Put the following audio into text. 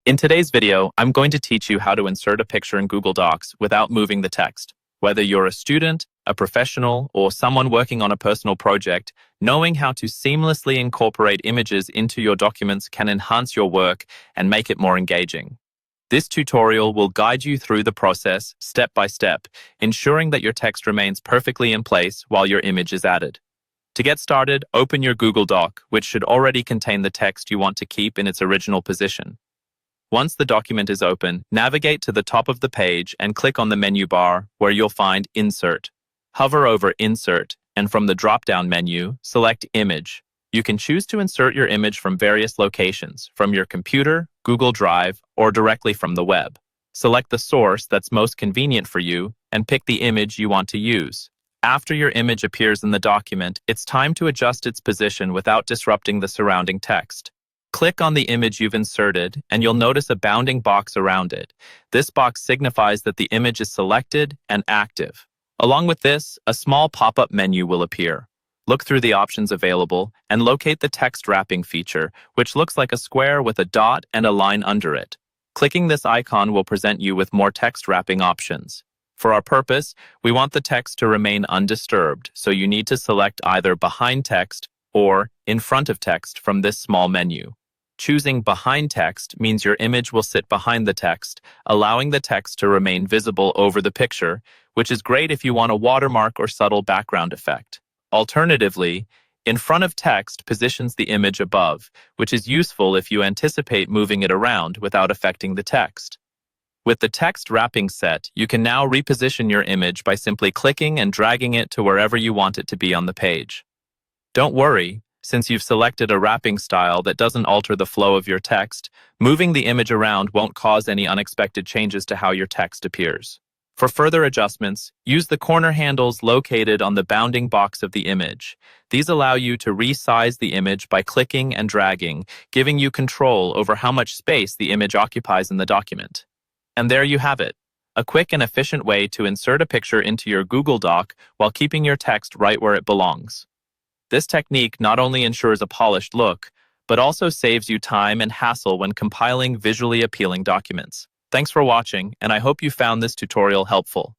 In today's video, I'm going to teach you how to insert a picture in Google Docs without moving the text. Whether you're a student, a professional, or someone working on a personal project, knowing how to seamlessly incorporate images into your documents can enhance your work and make it more engaging. This tutorial will guide you through the process step by step, ensuring that your text remains perfectly in place while your image is added. To get started, open your Google Doc, which should already contain the text you want to keep in its original position. Once the document is open, navigate to the top of the page and click on the menu bar where you'll find Insert. Hover over Insert, and from the drop-down menu, select Image. You can choose to insert your image from various locations, from your computer, Google Drive, or directly from the web. Select the source that's most convenient for you and pick the image you want to use. After your image appears in the document, it's time to adjust its position without disrupting the surrounding text. Click on the image you've inserted, and you'll notice a bounding box around it. This box signifies that the image is selected and active. Along with this, a small pop-up menu will appear. Look through the options available and locate the text wrapping feature, which looks like a square with a dot and a line under it. Clicking this icon will present you with more text wrapping options. For our purpose, we want the text to remain undisturbed, so you need to select either behind text or in front of text from this small menu. Choosing behind text means your image will sit behind the text, allowing the text to remain visible over the picture, which is great if you want a watermark or subtle background effect. Alternatively, in front of text positions the image above, which is useful if you anticipate moving it around without affecting the text. With the text wrapping set, you can now reposition your image by simply clicking and dragging it to wherever you want it to be on the page. Don't worry, since you've selected a wrapping style that doesn't alter the flow of your text, moving the image around won't cause any unexpected changes to how your text appears. For further adjustments, use the corner handles located on the bounding box of the image. These allow you to resize the image by clicking and dragging, giving you control over how much space the image occupies in the document. And there you have it, a quick and efficient way to insert a picture into your Google Doc while keeping your text right where it belongs. This technique not only ensures a polished look, but also saves you time and hassle when compiling visually appealing documents. Thanks for watching, and I hope you found this tutorial helpful.